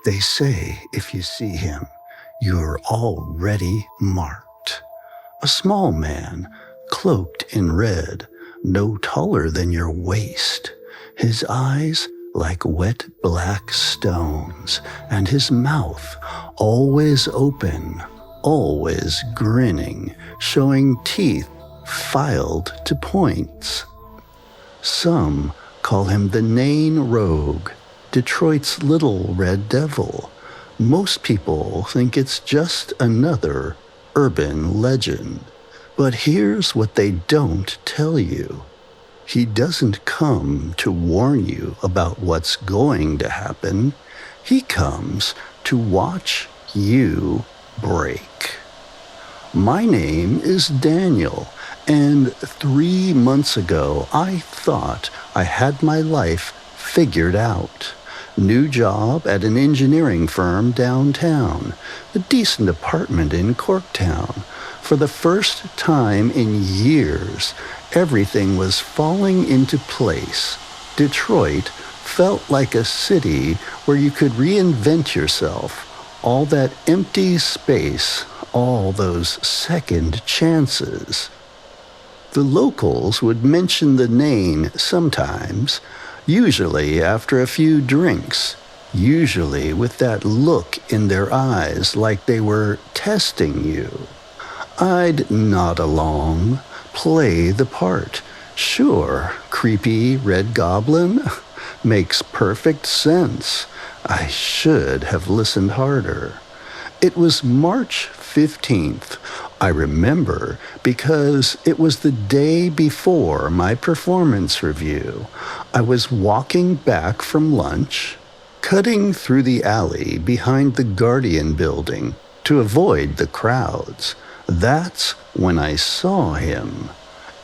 They say if you see him, you're already marked. A small man, cloaked in red, no taller than your waist, his eyes like wet black stones, and his mouth always open, always grinning, showing teeth filed to points. Some call him the Nain Rouge, Detroit's little red devil. Most people think it's just another urban legend. But here's what they don't tell you. He doesn't come to warn you about what's going to happen. He comes to watch you break. My name is Daniel, and 3 months ago I thought I had my life figured out. New job at an engineering firm downtown, a decent apartment in Corktown. For the first time in years, everything was falling into place. Detroit felt like a city where you could reinvent yourself. All that empty space, all those second chances. The locals would mention the Nain sometimes, usually after a few drinks, usually with that look in their eyes like they were testing you. I'd nod along, play the part. Sure, creepy Red Goblin? Makes perfect sense. I should have listened harder. It was March 15th. I remember because it was the day before my performance review. I was walking back from lunch, cutting through the alley behind the Guardian building to avoid the crowds. That's when I saw him.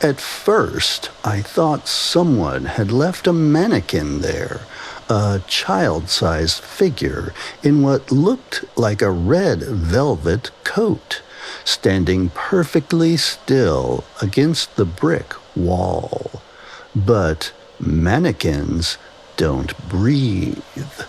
At first, I thought someone had left a mannequin there, a child-sized figure in what looked like a red velvet coat, standing perfectly still against the brick wall. But mannequins don't breathe.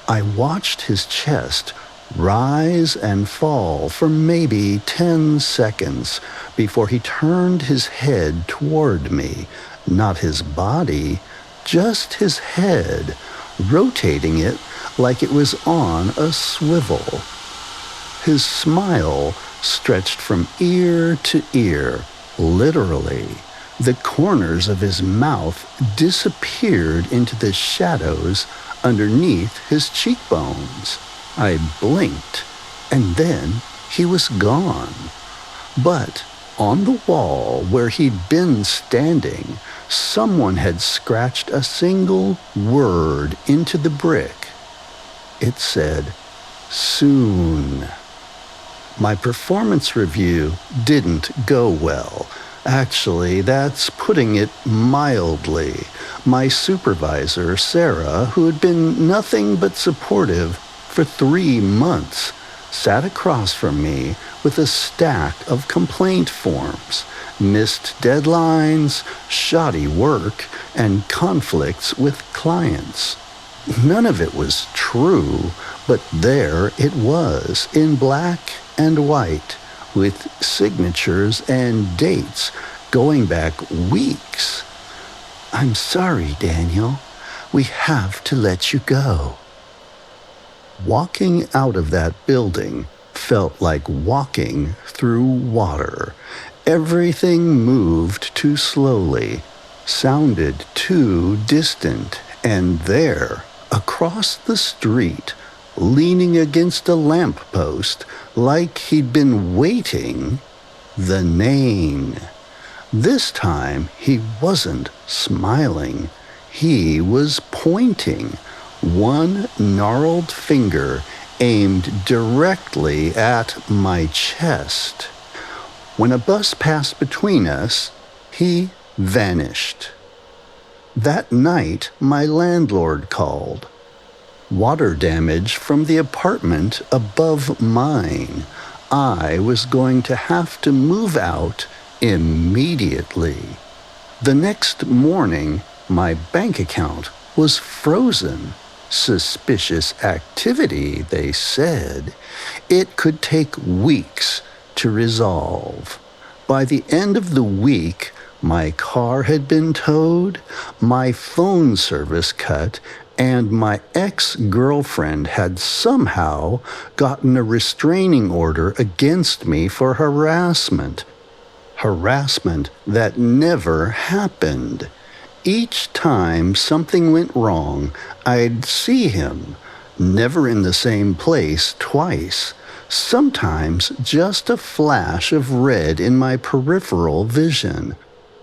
I watched his chest rise and fall for maybe 10 seconds before he turned his head toward me, not his body, just his head, rotating it like it was on a swivel. His smile stretched from ear to ear, literally. The corners of his mouth disappeared into the shadows underneath his cheekbones. I blinked, and then he was gone. But on the wall where he'd been standing, someone had scratched a single word into the brick. It said, "Soon." My performance review didn't go well. Actually, that's putting it mildly. My supervisor, Sarah, who had been nothing but supportive for 3 months, sat across from me with a stack of complaint forms, missed deadlines, shoddy work, and conflicts with clients. None of it was true, but there it was, in black and white, with signatures and dates going back weeks. "I'm sorry, Daniel. We have to let you go." Walking out of that building felt like walking through water. Everything moved too slowly, sounded too distant, and there, across the street, leaning against a lamppost like he'd been waiting, the Nain. This time he wasn't smiling. He was pointing, one gnarled finger aimed directly at my chest. When a bus passed between us, he vanished. That night, my landlord called. Water damage from the apartment above mine. I was going to have to move out immediately. The next morning, my bank account was frozen. Suspicious activity, they said. It could take weeks to resolve. By the end of the week, my car had been towed, my phone service cut, and my ex-girlfriend had somehow gotten a restraining order against me for harassment. Harassment that never happened. Each time something went wrong, I'd see him, never in the same place twice. Sometimes just a flash of red in my peripheral vision.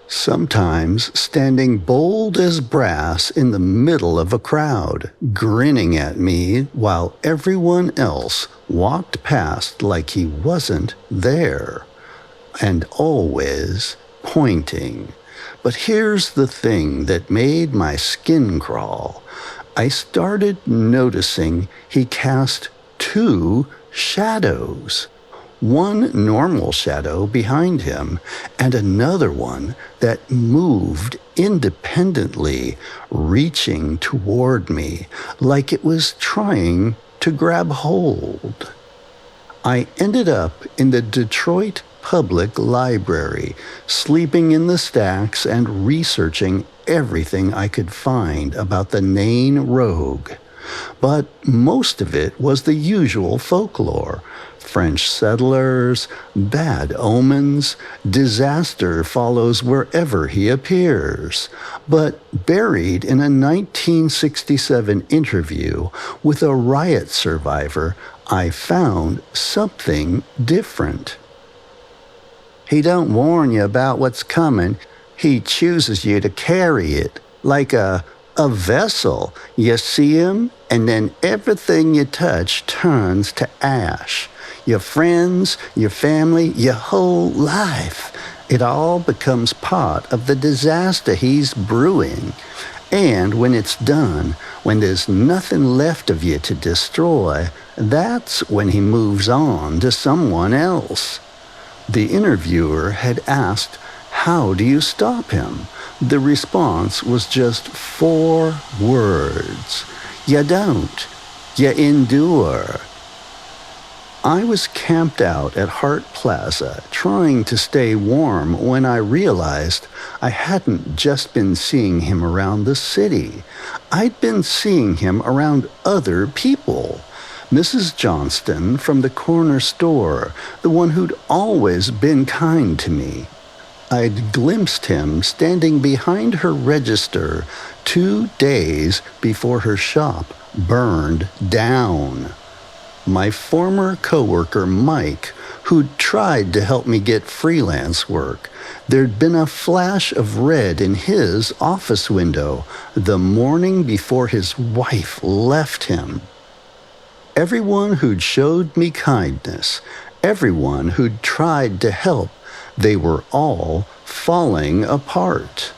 Sometimes standing bold as brass in the middle of a crowd, grinning at me while everyone else walked past like he wasn't there. And always pointing. But here's the thing that made my skin crawl. I started noticing he cast 2 shadows. One normal shadow behind him, and another one that moved independently, reaching toward me like it was trying to grab hold. I ended up in the Detroit Public Library, sleeping in the stacks and researching everything I could find about the Nain Rouge. But most of it was the usual folklore. French settlers, bad omens, disaster follows wherever he appears. But buried in a 1967 interview with a riot survivor, I found something different. He don't warn you about what's coming. He chooses you to carry it, like a vessel. You see him, and then everything you touch turns to ash. Your friends, your family, your whole life. It all becomes part of the disaster he's brewing. And when it's done, when there's nothing left of you to destroy, that's when he moves on to someone else. The interviewer had asked, "How do you stop him?" The response was just 4 words. You don't. You endure. I was camped out at Hart Plaza, trying to stay warm when I realized I hadn't just been seeing him around the city. I'd been seeing him around other people. Mrs. Johnston from the corner store, the one who'd always been kind to me. I'd glimpsed him standing behind her register 2 days before her shop burned down. My former coworker Mike, who'd tried to help me get freelance work, there'd been a flash of red in his office window the morning before his wife left him. Everyone who'd showed me kindness, everyone who'd tried to help, they were all falling apart.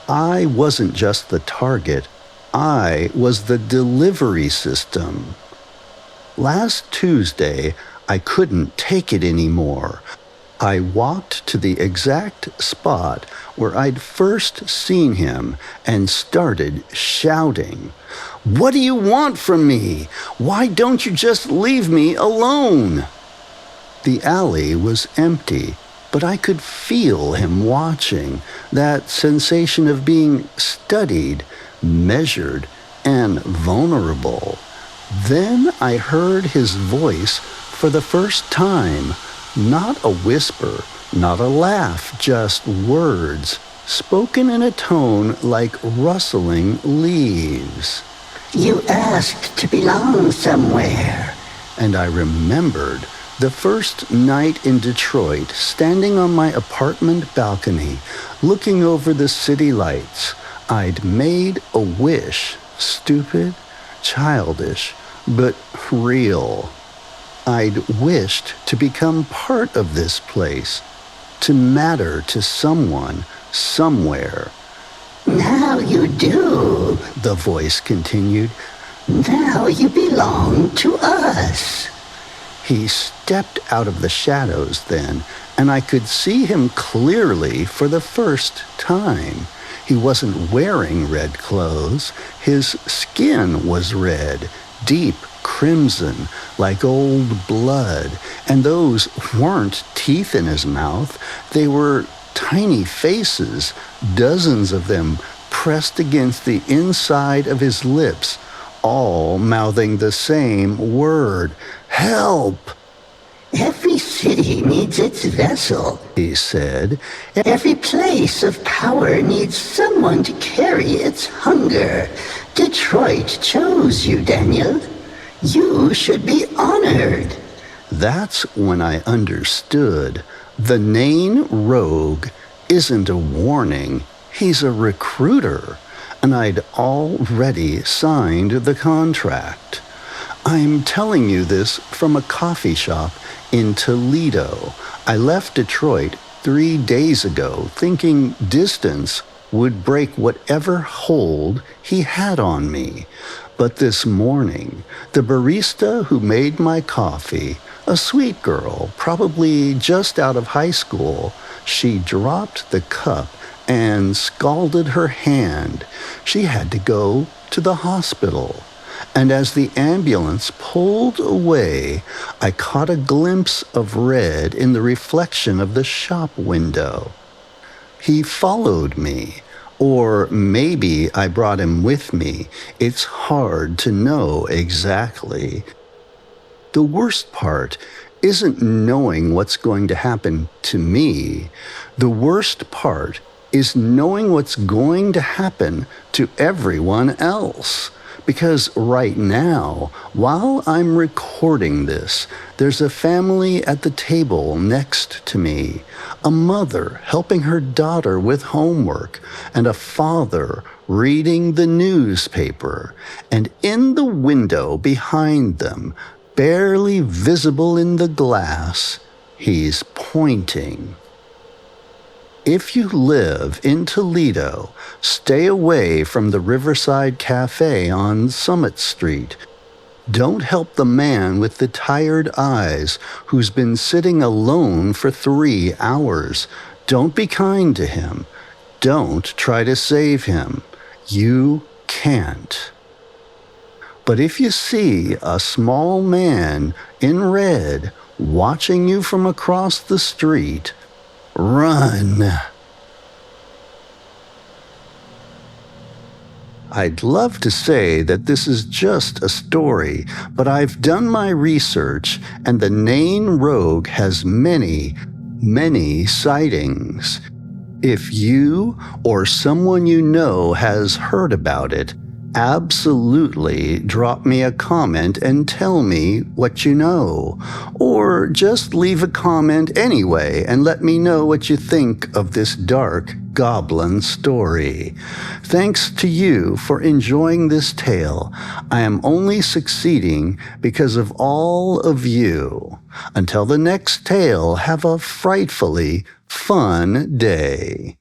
I wasn't just the target, I was the delivery system. Last Tuesday, I couldn't take it anymore. I walked to the exact spot where I'd first seen him and started shouting, "What do you want from me? Why don't you just leave me alone?" The alley was empty, but I could feel him watching, that sensation of being studied, measured, and vulnerable. Then I heard his voice for the first time, not a whisper, not a laugh, just words, spoken in a tone like rustling leaves. "You asked to belong somewhere." And I remembered the first night in Detroit, standing on my apartment balcony, looking over the city lights. I'd made a wish, stupid, childish, but real. I'd wished to become part of this place, to matter to someone, somewhere. "Now you do," the voice continued. "Now you belong to us." He stepped out of the shadows then, and I could see him clearly for the first time. He wasn't wearing red clothes. His skin was red, deep crimson, like old blood. And those weren't teeth in his mouth. They were tiny faces, dozens of them pressed against the inside of his lips, all mouthing the same word, "Help!" "Every city needs its vessel," he said. "Every place of power needs someone to carry its hunger. Detroit chose you, Daniel. You should be honored." That's when I understood. The Nain Rouge isn't a warning. He's a recruiter. And I'd already signed the contract. I'm telling you this from a coffee shop in Toledo. I left Detroit 3 days ago thinking distance would break whatever hold he had on me. But this morning, the barista who made my coffee, a sweet girl, probably just out of high school, she dropped the cup and scalded her hand. She had to go to the hospital. And as the ambulance pulled away, I caught a glimpse of red in the reflection of the shop window. He followed me, or maybe I brought him with me. It's hard to know exactly. The worst part isn't knowing what's going to happen to me. The worst part is knowing what's going to happen to everyone else. Because right now, while I'm recording this, there's a family at the table next to me, a mother helping her daughter with homework, and a father reading the newspaper. And in the window behind them, barely visible in the glass, he's pointing. If you live in Toledo, stay away from the Riverside Cafe on Summit Street. Don't help the man with the tired eyes who's been sitting alone for 3 hours. Don't be kind to him. Don't try to save him. You can't. But if you see a small man in red watching you from across the street, run. I'd love to say that this is just a story, but I've done my research, and the Nain Rouge has many, many sightings. If you or someone you know has heard about it, absolutely drop me a comment and tell me what you know. Or just leave a comment anyway and let me know what you think of this dark goblin story. Thanks to you for enjoying this tale. I am only succeeding because of all of you. Until the next tale, have a frightfully fun day.